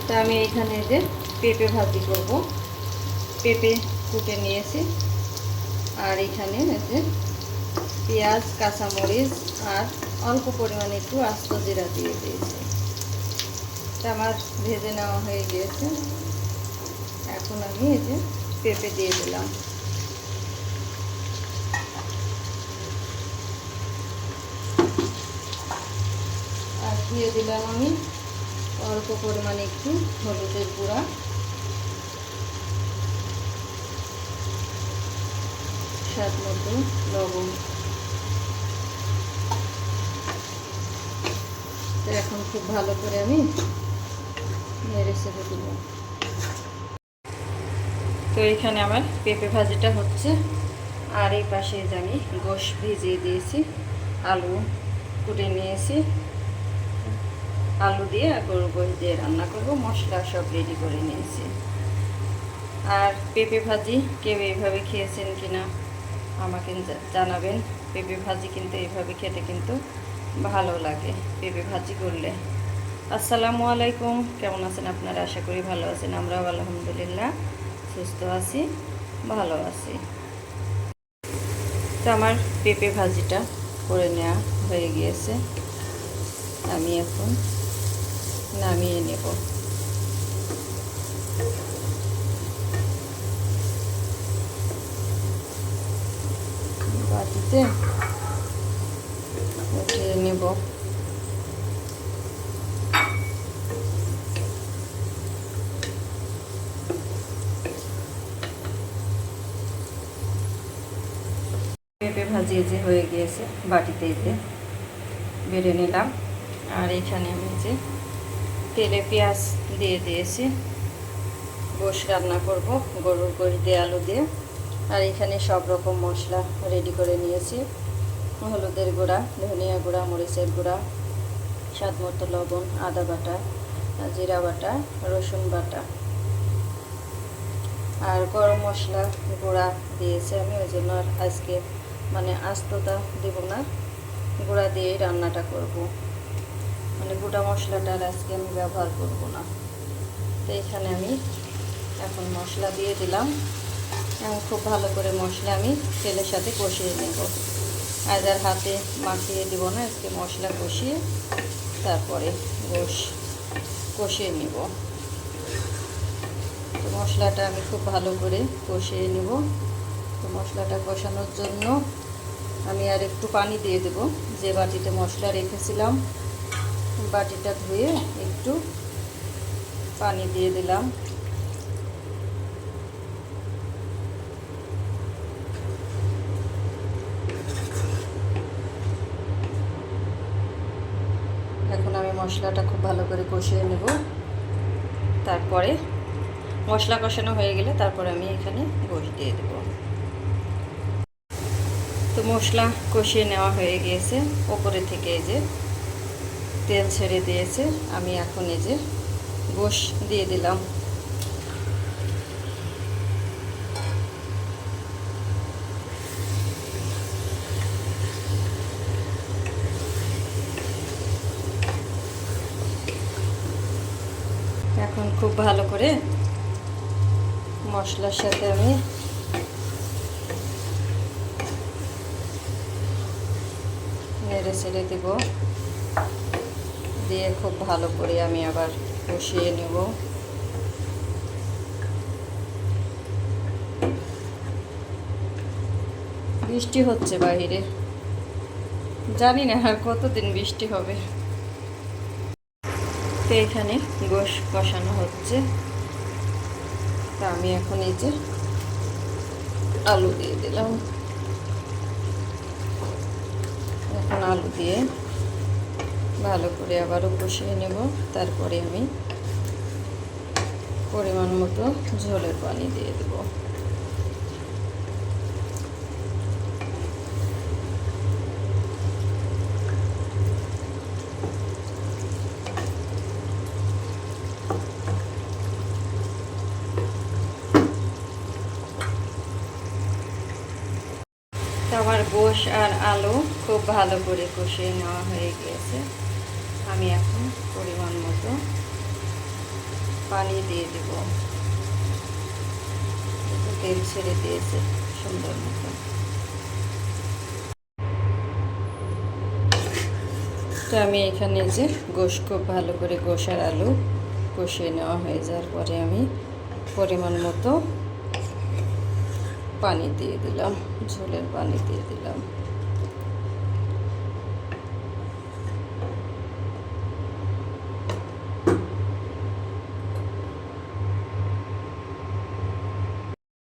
তা আমি এখানে যে পেঁপে ভাজি করব, পেঁপে কুটে নিয়েছি। আর এখানে যে পেঁয়াজ, কাঁচামরিচ আর অল্প পরিমাণে একটু আস্ত জিরা দিয়ে দিয়েছি। তা আমার ভেজে নেওয়া হয়ে গিয়েছে। এখন আমি এই যে পেঁপে দিয়ে দিলাম। আর দিয়ে দিলাম আমি অল্প পরিমাণে একটু হলুদের গুঁড়া, স্বাদ মতো লবণ। এখন খুব ভালো করে আমি নেড়ে চেড়ে দেব। তো এখানে আমার পেঁপে ভাজিটা হচ্ছে। আর এই পাশে যে আমি গোশ ভিজিয়ে দিয়েছি, আলু কুটে নিয়েছি, আলু দিয়ে গরুর গোশ দিয়ে রান্না করব। মশলা সব রেডি করে নিয়েছি। আর পেঁপে ভাজি কেউ এইভাবে খেয়েছেন কিনা আমাকে জানাবেন। পেঁপে ভাজি কিন্তু এইভাবে খেতে কিন্তু ভালো লাগে পেঁপে ভাজি করলে। আসসালামু আলাইকুম, কেমন আছেন আপনারা? আশা করি ভালো আছেন। আমরাও আলহামদুলিল্লাহ সুস্থ আছি, ভালো আছি। তো আমার পেঁপে ভাজিটা করে নেওয়া হয়ে গিয়েছে। আমি এখন নামিয়ে নেব। বাটিতে উঠিয়ে নেব। পেঁপে ভাজিয়ে যে হয়ে গিয়েছে, বাটিতে এতে বেড়ে নিলাম। আর এখানে আমি যে তেলে পেঁয়াজ দিয়ে দিয়েছি। গোশ রান্না করব, গরুর গোশ দিয়ে আলু দিয়ে। আর এখানে সব রকম মশলা রেডি করে নিয়েছি। হলুদের গুঁড়া, ধনিয়া গুঁড়া, মরিচের গুঁড়া, স্বাদ মতো লবণ, আদা বাটা, জিরা বাটা, রসুন বাটা আর গরম মশলা গুঁড়া দিয়েছি আমি। ওই জন্য আর আজকে মানে আস্তটা দেব না, গুঁড়া দিয়েই রান্নাটা করব। মানে গোটা মশলাটা আর আজকে আমি ব্যবহার করব না। তো এখানে আমি এখন মশলা দিয়ে দিলাম। এবং খুব ভালো করে মশলা আমি তেলের সাথে কষিয়ে নেব। আজ আর হাতে মাখিয়ে দেব না, আজকে মশলা কষিয়ে তারপরে গোশ কষিয়ে নেব। তো মশলাটা আমি খুব ভালো করে কষিয়ে নেব। তো মশলাটা কষানোর জন্য আমি আর একটু পানি দিয়ে দেব। যে বাটিতে মশলা রেখেছিলাম বাটিটা ধুয়ে একটু পানি দিয়ে দিলাম। এখন আমি মশলাটা খুব ভালো করে কষিয়ে নেব। তারপরে মশলা কষানো হয়ে গেলে তারপরে আমি এখানে গোশ দিয়ে দেব। তো মশলা কষিয়ে নেওয়া হয়ে গিয়েছে। ওপরে থেকে এই যে তেল ছেড়ে দিয়েছে। আমি এখন এই যে গোশ দিয়ে দিলাম। এখন খুব ভালো করে মশলার সাথে আমি নেড়ে ছেড়ে দেব। দিয়ে খুব ভালো করে আমি আবার কষিয়ে নেব। বৃষ্টি হচ্ছে বাইরে, জানি না আর কতদিন বৃষ্টি হবে। তো এখানে গোশ কষানো হচ্ছে। তা আমি এখন এই যে আলু দিয়ে দিলাম। এখন আলু দিয়ে ভালো করে আবারও কষিয়ে নেব। তারপরে আমি পরিমাণ মতো ঝোলের পানি দিয়ে দেব। তো আমার গোশ আর আলু খুব ভালো করে কষিয়ে নেওয়া হয়ে গিয়েছে। আমি এখন পরিমাণ মতো পানি দিয়ে দেব। তেল ছেড়ে দিয়েছে সুন্দর মতো। তো আমি এখানে যে গোশ খুব ভালো করে গোশ আর আলু কষিয়ে নেওয়া হয়ে যাওয়ার পরে আমি পরিমাণ মতো পানি দিয়ে দিলাম, ঝোলের পানি দিয়ে দিলাম।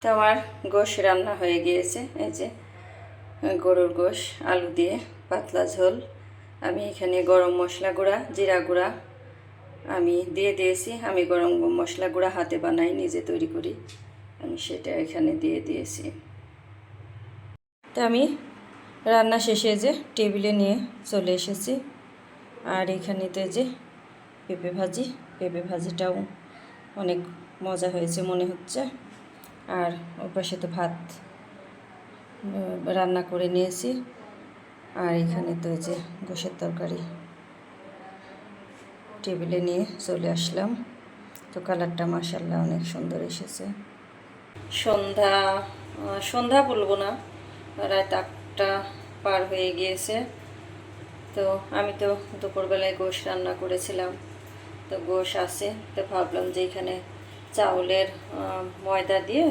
তো আমার গোশ রান্না হয়ে গিয়েছে। এই যে গরুর গোশ আলু দিয়ে পাতলা ঝোল। আমি এখানে গরম মশলা গুঁড়া, জিরা গুঁড়া আমি দিয়ে দিয়েছি। আমি গরম মশলা গুঁড়া হাতে বানাই, নিজে তৈরি করি, আমি সেটা এখানে দিয়ে দিয়েছি। তো আমি রান্না শেষে যে টেবিলে নিয়ে চলে এসেছি। আর এখানেতে যে পেঁপে ভাজিটাও অনেক মজা হয়েছে মনে হচ্ছে। আর ওর পাশে তো ভাত রান্না করে নিয়েছি। আর এখানে তো যে গোশের তরকারি টেবিলে নিয়ে চলে আসলাম। তো কালারটা মাশাআল্লাহ অনেক সুন্দর এসেছে। সন্ধ্যা বলবো না, রাত 8টা পার হয়ে গিয়েছে। তো আমি তো দুপুরবেলায় গোশ রান্না করেছিলাম, তো গোশ আছে। তো ভাবলাম যে এখানে চাউলের ময়দা দিয়ে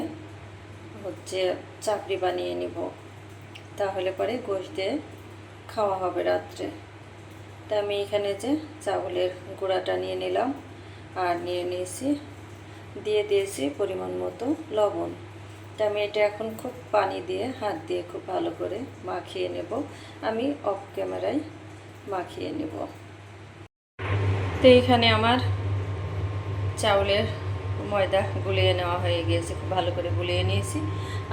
হচ্ছে চাপড়ি বানিয়ে নিব, তাহলে পরে গোশ দিয়ে খাওয়া হবে রাত্রে। তা আমি এখানে যে চাউলের গুঁড়াটা নিয়ে নিলাম আর দিয়ে দিয়েছি পরিমাণ মতো লবণ। তা আমি এটা এখন খুব পানি দিয়ে হাত দিয়ে খুব ভালো করে মাখিয়ে নেব। আমি অফ ক্যামেরায় মাখিয়ে নেব। তো এইখানে আমার চাউলের ময়দা গুলিয়ে নেওয়া হয়ে গিয়েছে, খুব ভালো করে গুলিয়ে নিয়েছি।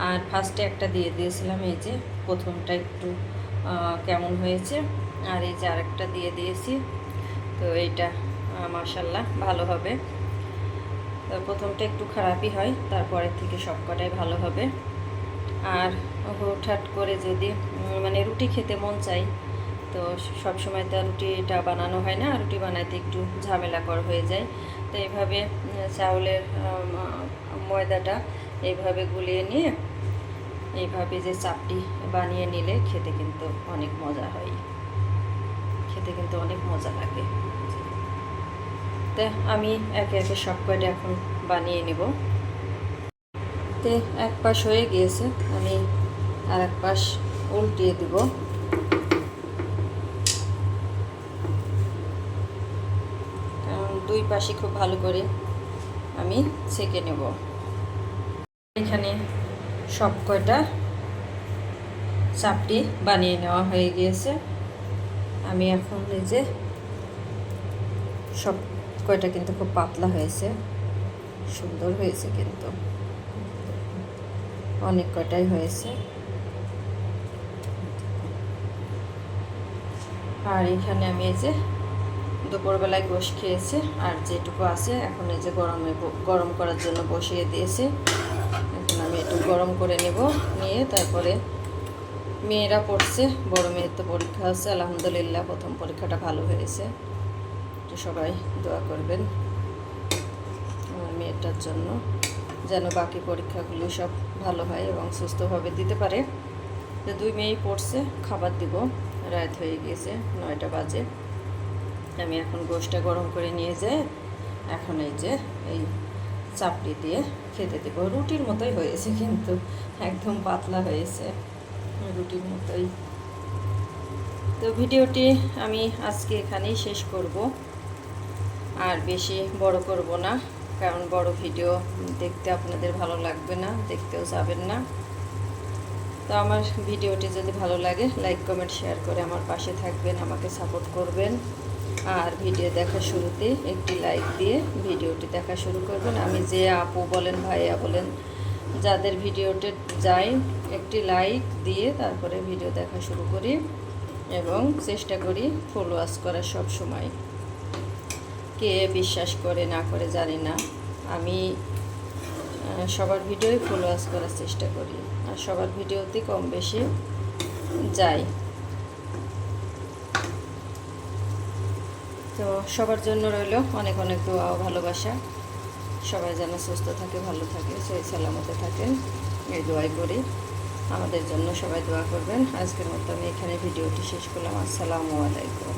আর ফার্স্টে একটা দিয়ে দিয়েছিলাম, এই যে প্রথমটা একটু কেমন হয়েছে, আর এই যে আরেকটা দিয়ে দিয়েছি। তো এইটা মাশাআল্লাহ ভালো হবে। তো প্রথমটা একটু খারাপই হয়, তারপরের থেকে সবকটাই ভালো হবে। আর হুটহাট করে যদি মানে রুটি খেতে মন চাই, তো সব সময় তো রুটিটা বানানো হয় না, রুটি বানাইতে একটু ঝামেলাকর হয়ে যায়। তো এইভাবে চাউলের ময়দাটা এইভাবে গুলিয়ে নিয়ে এইভাবে যে চাপটি বানিয়ে নিলে খেতে কিন্তু অনেক মজা হয়, খেতে কিন্তু অনেক মজা লাগে। তো আমি একে একে সব কয়টা এখন বানিয়ে নেব। তো এক পাশ হয়ে গিয়েছে, আমি আর এক পাশ উল্টিয়ে দিব। কারণ দুই পাশে খুব ভালো করে আমি ছেঁকে নেব। এখানে সব কয়টা চাপটি বানিয়ে নেওয়া হয়ে গিয়েছে। আমি এখন এই যে সব কয়টা কিন্তু খুব পাতলা হয়েছে, সুন্দর হয়েছে, কিন্তু অনেক কয়টাই হয়েছে। আর এখানে আমি এই যে দুপুরবেলায় গোশ খেয়েছি, আর যেটুকু আছে এখন এই যে গরম করার জন্য বসিয়ে দিয়েছি। এখন আমি একটু গরম করে নেব, নিয়ে তারপরে মেয়েরা পড়ছে, বড় মেয়ের তো পরীক্ষা আছে, আলহামদুলিল্লাহ প্রথম পরীক্ষাটা ভালো হয়েছে। তো সবাই দোয়া করবেন আমার মেয়েটার জন্য, যেন বাকি পরীক্ষাগুলো সব ভালো হয় এবং সুস্থভাবে দিতে পারে। তো দুই মেয়েই পড়ছে, খাবার দিব, রাত হয়ে গিয়েছে, 9টা বাজে। আমি এখন গোশটা গরম করে নিয়ে যাই, এখন এই যে এই চাপড়ি দিয়ে খেতে দেব। রুটির মতোই হয়েছে, কিন্তু একদম পাতলা হয়েছে, রুটির মতোই। তো ভিডিওটি আমি আজকে এখানেই শেষ করব, আর বেশি বড় করব না, কারণ বড় ভিডিও দেখতে আপনাদের ভালো লাগবে না, দেখতেও যাবেন না। তো আমার ভিডিওটি যদি ভালো লাগে লাইক কমেন্ট শেয়ার করে আমার পাশে থাকবেন, আমাকে সাপোর্ট করবেন। আর ভিডিও দেখার শুরুতে একটি লাইক দিয়ে ভিডিওটি দেখা শুরু করবেন। আমি যে আপু বলেন ভাইয়া বলেন যাদের ভিডিওতে যাই, একটি লাইক দিয়ে তারপরে ভিডিও দেখা শুরু করি এবং চেষ্টা করি ফলোয়ার্স করার। সব সময় কে বিশ্বাস করে না করে জানি না, আমি সবার ভিডিওই ফলোয়ার্স করার চেষ্টা করি, আর সবার ভিডিওতে কম বেশি যাই। তো সবার জন্য রইল অনেক অনেক দোয়া ও ভালোবাসা। সবাই যেন সুস্থ থাকে, ভালো থাকে, সহি সালামতে থাকেন, এই দোয়াই করি। আমাদের জন্য সবাই দোয়া করবেন। আজকের মতো আমি এখানে ভিডিওটি শেষ করলাম। আসসালামু আলাইকুম।